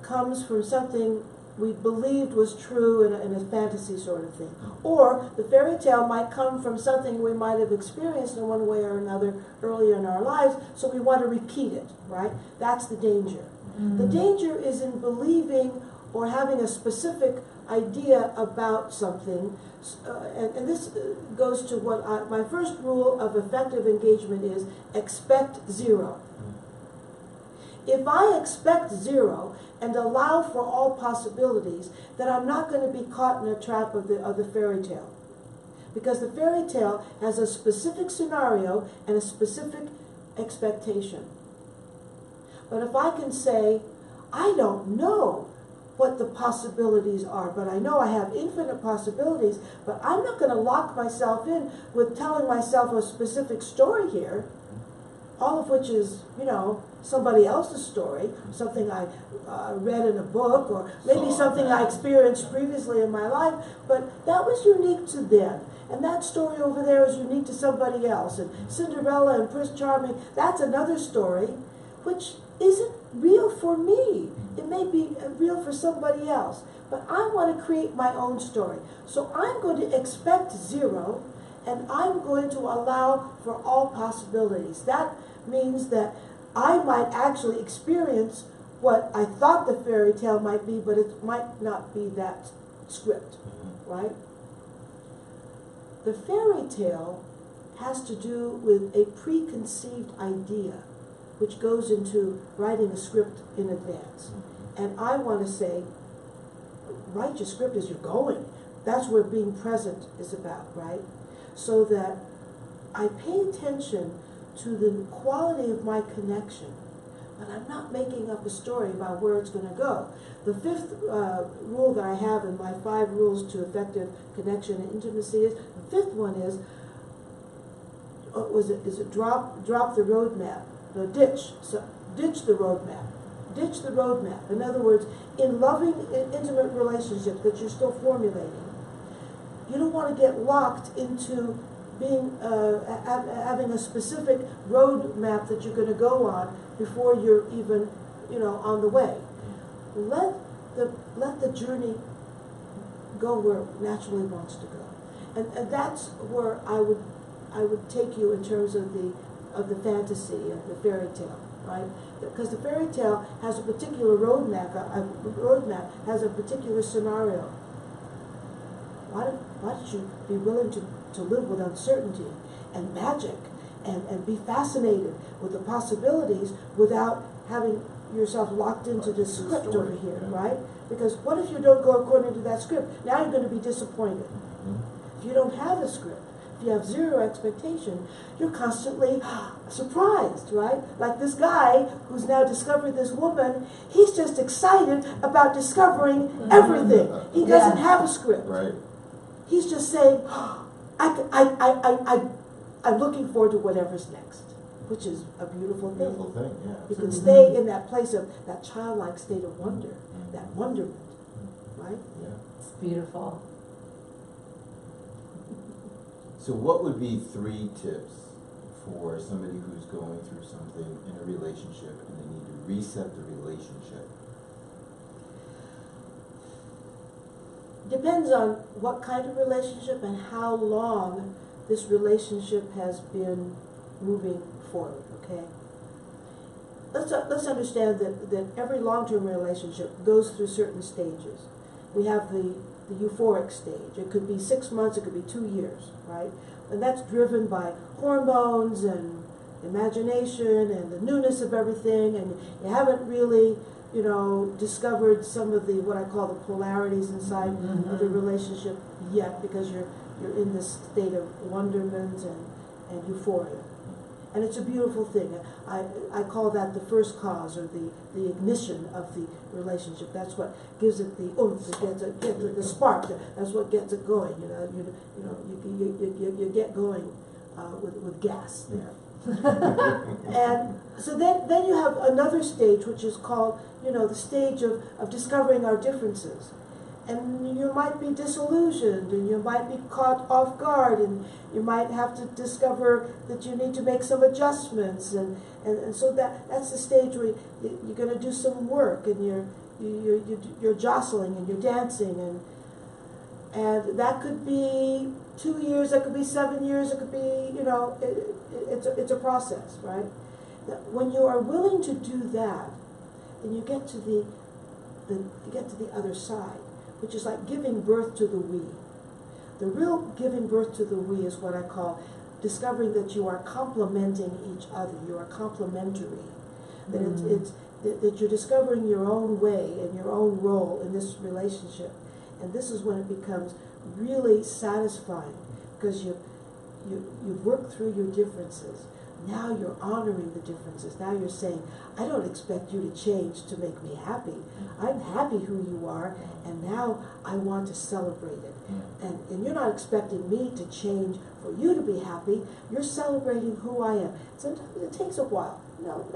comes from something we believed was true in a fantasy sort of thing. Or the fairy tale might come from something we might have experienced in one way or another earlier in our lives, so we want to repeat it, right? That's the danger. The danger is in believing or having a specific idea about something, and this goes to what my first rule of effective engagement is: expect zero. If I expect zero and allow for all possibilities, then I'm not going to be caught in a trap of the fairy tale. Because the fairy tale has a specific scenario and a specific expectation. But if I can say, I don't know what the possibilities are, but I know I have infinite possibilities, but I'm not going to lock myself in with telling myself a specific story here, all of which is, somebody else's story, something I read in a book, or maybe something I experienced previously in my life, but that was unique to them. And that story over there is unique to somebody else. And Cinderella and Prince Charming, that's another story, which isn't real for me. It may be real for somebody else. But I want to create my own story. So I'm going to expect zero, and I'm going to allow for all possibilities. That means that I might actually experience what I thought the fairy tale might be, but it might not be that script, right? The fairy tale has to do with a preconceived idea, which goes into writing a script in advance. And I want to say, write your script as you're going. That's where being present is about, right? So that I pay attention to the quality of my connection, but I'm not making up a story about where it's going to go. The fifth rule that I have in my 5 rules to effective connection and intimacy is, the fifth one is drop the roadmap. No, ditch the roadmap. Ditch the roadmap. In other words, in loving, intimate relationships that you're still formulating, you don't want to get locked into being having a specific roadmap that you're going to go on before you're even, on the way. Let the journey go where it naturally wants to go, and that's where I would take you in terms of the fantasy and the fairy tale, right? Because the fairy tale has a particular roadmap. A roadmap has a particular scenario. Why don't you be willing to live with uncertainty and magic and be fascinated with the possibilities without having yourself locked into this script over here, right? Because what if you don't go according to that script? Now you're going to be disappointed. If you don't have a script, if you have zero expectation, you're constantly surprised, right? Like this guy who's now discovered this woman, he's just excited about discovering everything. He doesn't have a script. Right. He's just saying, I'm looking forward to whatever's next, which is a beautiful thing. Beautiful thing, yeah. You can stay in that place of that childlike state of wonder, that wonderment, right? Yeah. It's beautiful. So what would be 3 tips for somebody who's going through something in a relationship and they need to reset the relationship? Depends on what kind of relationship and how long this relationship has been moving forward, okay? Let's understand that every long-term relationship goes through certain stages. We have the euphoric stage. It could be 6 months, it could be 2 years, right? And that's driven by hormones and imagination and the newness of everything, and you haven't really, you know, discovered some of the, what I call the polarities inside of the relationship yet, because you're in this state of wonderment and euphoria. And it's a beautiful thing. I call that the first cause, or the ignition of the relationship. That's what gives it the oomph, gets the spark. That's what gets it going. You get going with gas there. And so then you have another stage, which is called, you know, the stage of discovering our differences. And you might be disillusioned, and you might be caught off guard, and you might have to discover that you need to make some adjustments, and so that's the stage where you're going to do some work, and you're jostling and you're dancing, and that could be 2 years, that could be 7 years, it could be, you know, it's a process, right? When you are willing to do that, then you get to the other side, which is like giving birth to the we. The real giving birth to the we is what I call discovering that you are complementing each other. You are complementary. That you're discovering your own way and your own role in this relationship. And this is when it becomes really satisfying, because you've worked through your differences. Now you're honoring the differences. Now you're saying, I don't expect you to change to make me happy. I'm happy who you are, and now I want to celebrate it. And you're not expecting me to change for you to be happy. You're celebrating who I am. Sometimes it takes a while. You know,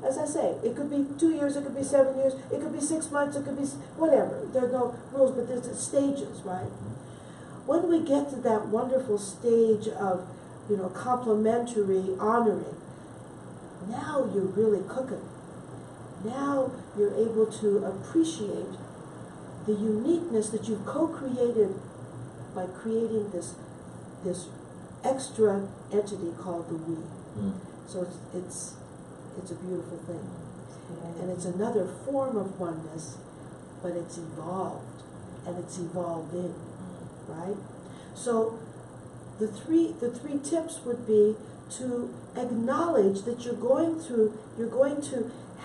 as I say, it could be 2 years, it could be 7 years, it could be 6 months, it could be whatever. There are no rules, but there's stages, right? When we get to that wonderful stage of, you know, complimentary honoring, now you're really cooking. Now you're able to appreciate the uniqueness that you've co-created by creating this extra entity called the we. So it's a beautiful thing. And it's another form of oneness, but it's evolved, and it's evolving, right? So the three tips would be to acknowledge that you're going to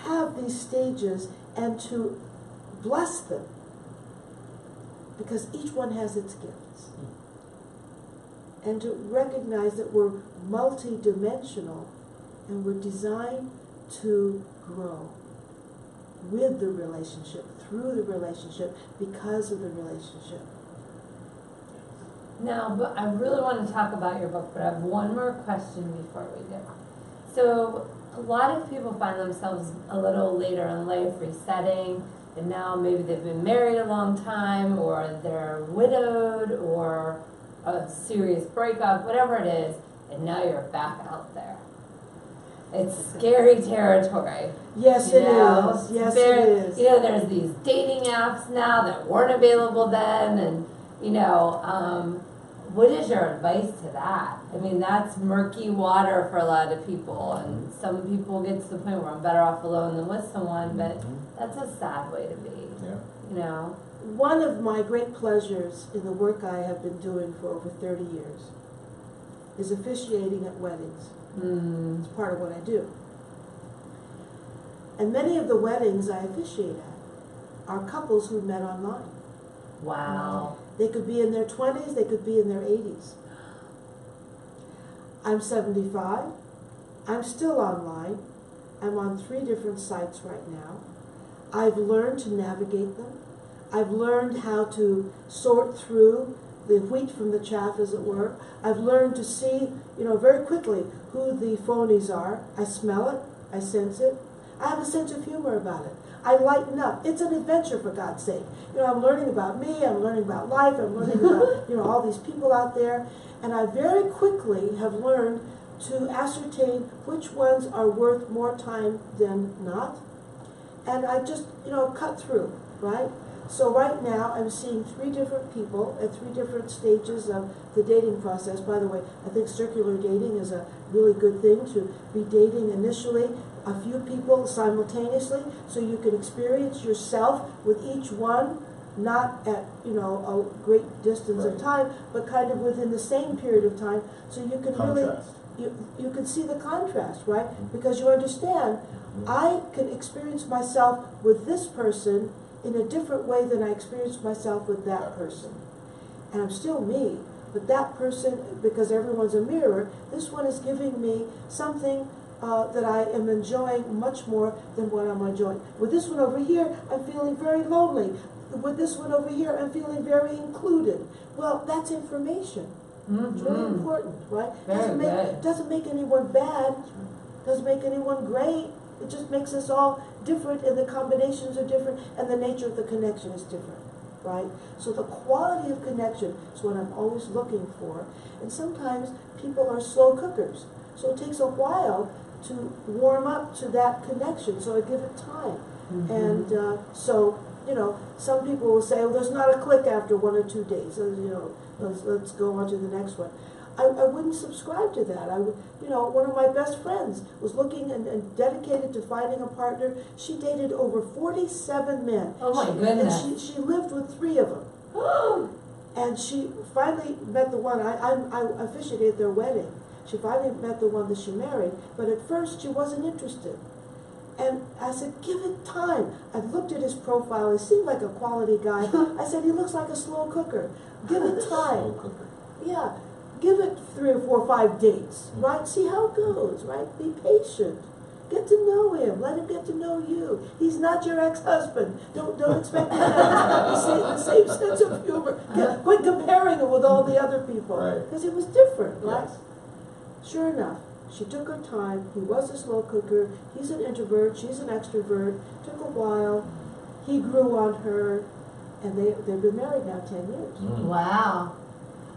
have these stages, and to bless them, because each one has its gifts. And to recognize that we're multi-dimensional, and we're designed to grow with the relationship, through the relationship, because of the relationship. Now, but I really want to talk about your book, but I have one more question before we do. So, a lot of people find themselves a little later in life resetting, and now maybe they've been married a long time, or they're widowed, or a serious breakup, whatever it is, and now you're back out there. It's scary territory. Yes, it is. Yes, it is. You know, there's these dating apps now that weren't available then, and you know, what is your advice to that? I mean, that's murky water for a lot of people, and some people get to the point where I'm better off alone than with someone, but that's a sad way to be. Yeah. You know? One of my great pleasures in the work I have been doing for over 30 years is officiating at weddings. It's part of what I do. And many of the weddings I officiate at are couples who met online. Wow. They could be in their 20s, they could be in their 80s. I'm 75. I'm still online. I'm on 3 different sites right now. I've learned to navigate them. I've learned how to sort through the wheat from the chaff, as it were. I've learned to see, you know, very quickly who the phonies are. I smell it. I sense it. I have a sense of humor about it. I lighten up. It's an adventure, for God's sake. You know, I'm learning about me, I'm learning about life, I'm learning about, you know, all these people out there. And I very quickly have learned to ascertain which ones are worth more time than not. And I just, you know, cut through, right? So right now I'm seeing 3 different people at 3 different stages of the dating process. By the way, I think circular dating is a really good thing, to be dating initially a few people simultaneously, so you can experience yourself with each one not at, you know, a great distance of Right. time, but kind of within the same period of time, so you can really, Contrast. you can see the contrast, right? Because you understand, I can experience myself with this person in a different way than I experience myself with that person. And I'm still me, but that person, because everyone's a mirror, this one is giving me something that I am enjoying much more than what I'm enjoying. With this one over here, I'm feeling very lonely. With this one over here, I'm feeling very included. Well, that's information. It's really important, right? Doesn't make anyone bad, doesn't make anyone great. It just makes us all different, and the combinations are different, and the nature of the connection is different, right? So the quality of connection is what I'm always looking for. And sometimes people are slow cookers, so it takes a while to warm up to that connection, so I give it time. And so, you know, some people will say, well, there's not a click after 1 or 2 days, so, you know, let's go on to the next one. I wouldn't subscribe to that. I would, you know, one of my best friends was looking and dedicated to finding a partner. She dated over 47 men. Oh my goodness. And she lived with 3 of them. And she finally met the one. I officiated their wedding. She finally met the one that she married, but at first she wasn't interested. And I said, give it time. I looked at his profile. He seemed like a quality guy. I said, he looks like a slow cooker. Give it time. Slow cooker. Yeah. Give it 3 or 4 or 5 dates, right? See how it goes, right? Be patient. Get to know him. Let him get to know you. He's not your ex-husband. Don't expect him to have the same sense of humor. Quit comparing him with all the other people. Because it was different, right? Yes. Sure enough, she took her time. He was a slow cooker. He's an introvert. She's an extrovert. Took a while. He grew on her. And they've been married now 10 years. Wow.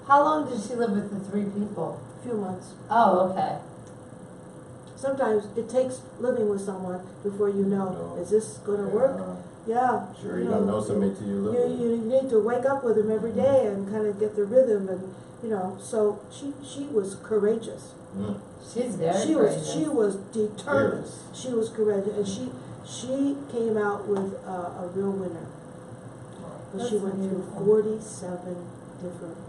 How long did she live with the 3 people? A few months. Oh, okay. Sometimes it takes living with someone before you know, is this going to work? Yeah. Sure, you don't know somebody till you live with them. You need to wake up with him every day and kind of get the rhythm, and you know. So she was courageous. She's very She courageous. was determined. Fearless. She was courageous, and she came out with a real winner. But she That's went through beautiful. 47 different men.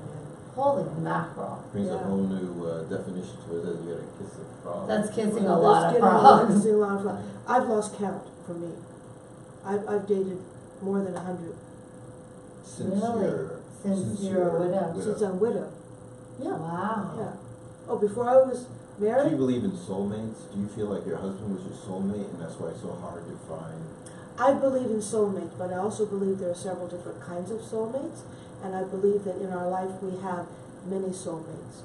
Holy mackerel. Brings a Yeah. whole new definition to it, that you gotta kiss a frog. That's kissing a Let's lot of get frogs. kissing a lot of frogs. I've lost count for me. I've dated more than 100 Since Really? you're, Since you're a widow. since I'm widowed. Yeah. Wow. Yeah. Oh, before I was Do you married, believe in soulmates? Do you feel like your husband was your soulmate, and that's why it's so hard to find? I believe in soulmates, but I also believe there are several different kinds of soulmates, and I believe that in our life we have many soulmates.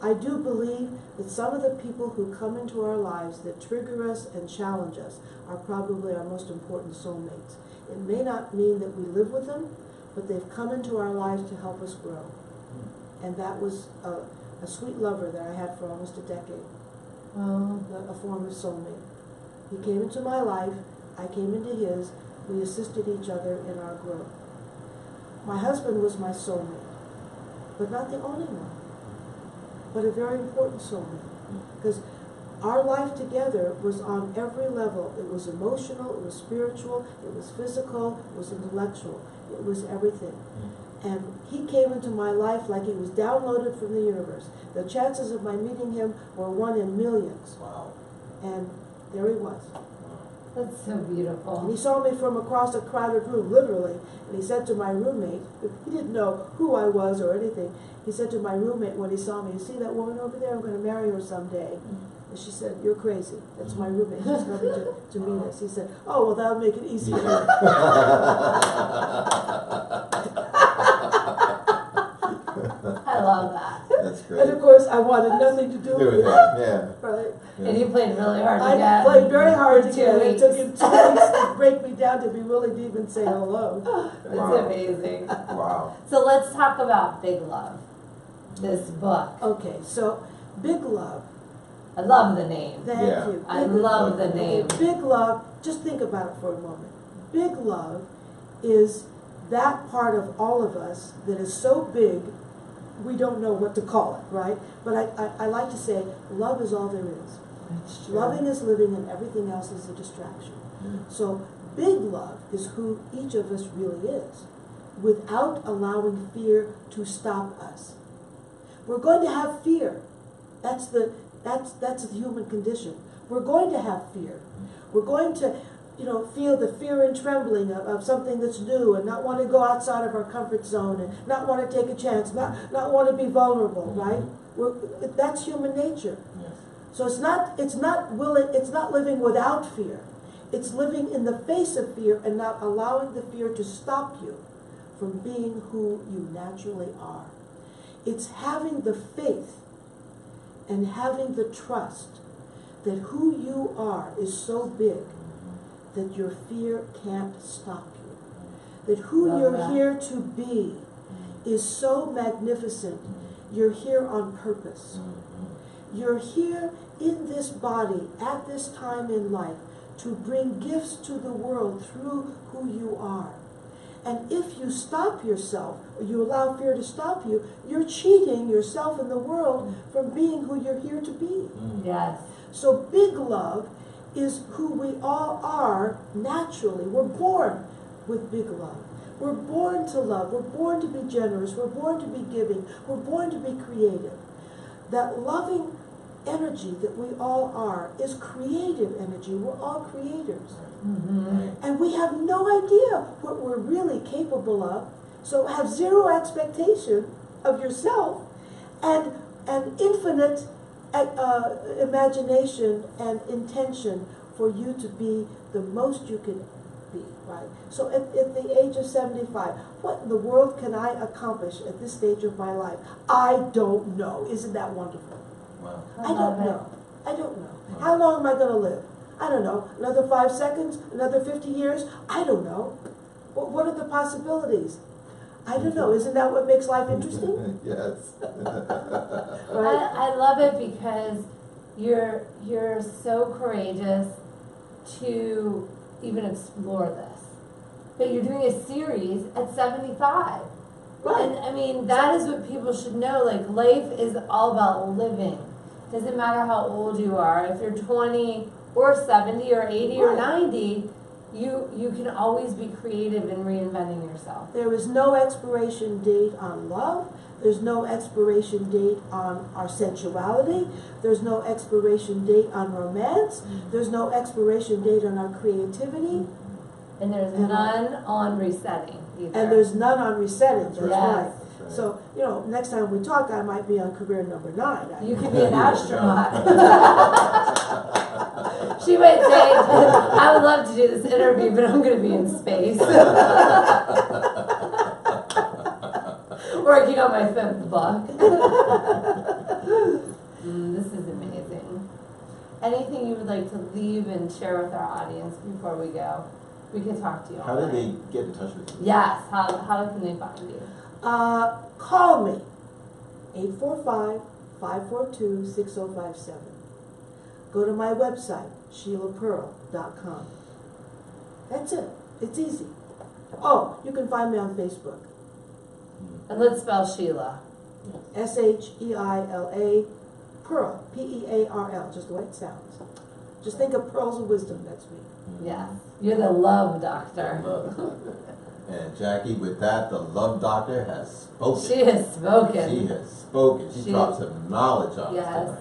I do believe that some of the people who come into our lives that trigger us and challenge us are probably our most important soulmates. It may not mean that we live with them, but they've come into our lives to help us grow. And that was a sweet lover that I had for almost a decade, a former soulmate. He came into my life, I came into his, we assisted each other in our growth. My husband was my soulmate, but not the only one, but a very important soulmate. Because our life together was on every level. It was emotional, it was spiritual, it was physical, it was intellectual, it was everything. And he came into my life like he was downloaded from the universe. The chances of my meeting him were 1 in millions. Wow. And there he was. That's so And beautiful. he saw me from across a crowded room, literally, and he said to my roommate, he didn't know who I was or anything, he said to my roommate when he saw me, you see that woman over there? I'm going to marry her someday. And she said, you're crazy. That's my roommate. She's coming to meet us. He said, oh, well, that'll make it easier. I love that. That's great. And of course, I wanted nothing to do with it. Yeah. Right? And you played really hard to I get. played very hard to for 2 get. It took him 2 weeks. weeks to break me down to be willing to even say hello. It's Wow. amazing. Wow. So let's talk about Big Love, this book. Okay, so Big Love. I love the name. Thank Yeah. you. I Big love the Okay, name. Big Love, just think about it for a moment. Big Love is that part of all of us that is so big, we don't know what to call it, right? But I like to say, love is all there is. That's true. Loving is living and everything else is a distraction. So big love is who each of us really is. without allowing fear to stop us. We're going to have fear. That's the human condition. We're going to have fear. We're going to, feel the fear and trembling of something that's new and not want to go outside of our comfort zone and not want to take a chance, not want to be vulnerable, right? That's human nature. Yes. So it's not living without fear. It's living in the face of fear and not allowing the fear to stop you from being who you naturally are. It's having the faith and having the trust that who you are is so big that your fear can't stop you. That who you're here to be is so magnificent. You're here on purpose. You're here in this body at this time in life to bring gifts to the world through who you are. And if you stop yourself, or you allow fear to stop you, you're cheating yourself and the world from being who you're here to be. Yes. So big love is who we all are naturally. We're born with big love. We're born to love. We're born to be generous. We're born to be giving. We're born to be creative. That loving energy that we all are is creative energy. We're all creators. And we have no idea what we're really capable of. So have zero expectation of yourself and infinite imagination and intention for you to be the most you can be, right? So at the age of 75, what in the world can I accomplish at this stage of my life? I don't know. Isn't that wonderful? Wow. I don't know. I don't know. How long am I going to live? I don't know. Another 5 seconds? Another 50 years? I don't know. What are the possibilities? I don't know. Isn't that what makes life interesting? Yes. Right? I love it because you're so courageous to even explore this. But you're doing a series at 75. Right. And I mean, that is what people should know. Like, life is all about living. Doesn't matter how old you are. If you're 20 or 70 or 80 or 90, you can always be creative in reinventing yourself. There is no expiration date on love. There's no expiration date on our sensuality. There's no expiration date on romance. There's no expiration date on our creativity. And there's none on resetting either. And there's none on resetting. That's Yes. right. So, next time we talk, I might be on career number 9. You could be an astronaut. She might say, I would love to do this interview, but I'm going to be in space. Working on my 5th book. This is amazing. Anything you would like to leave and share with our audience before we go? We could talk to you. How did they get in touch with you? Yes. How can they find you? Call me. 845-542-6057. Go to my website, SheilaPearl.com. That's it. It's easy. Oh, you can find me on Facebook. And let's spell Sheila. Sheila Pearl. Pearl. Just the way it sounds. Just think of pearls of wisdom. That's me. Yes. You're the love doctor. And Jacqui, with that, the Love Doctor has spoken. She has spoken. She has spoken. She dropped some knowledge on us Yes. tonight.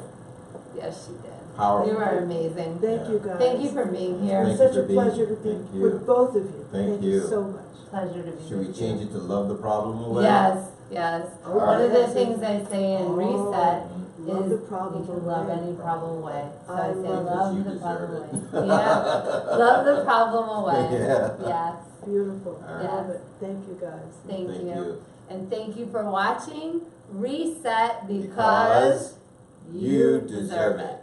Yes, she did. Powerful. You are amazing. Thank you, guys. Thank you for being here. It's Thank such you a for being pleasure here. to be Thank you. with both of you. Thank you you. so much. Pleasure to be Should we with change you. it to love the problem away? Yes, yes. Oh, One of the yes. things I say in Reset Love is the problem you can love away. any problem away. So I I say love it. love You the deserve problem it. away. Yeah. Love the problem away. Yeah. Yes. Beautiful. I Yes. love it. Thank you, guys. Thank Thank you. you. And thank you for watching Reset because You deserve it.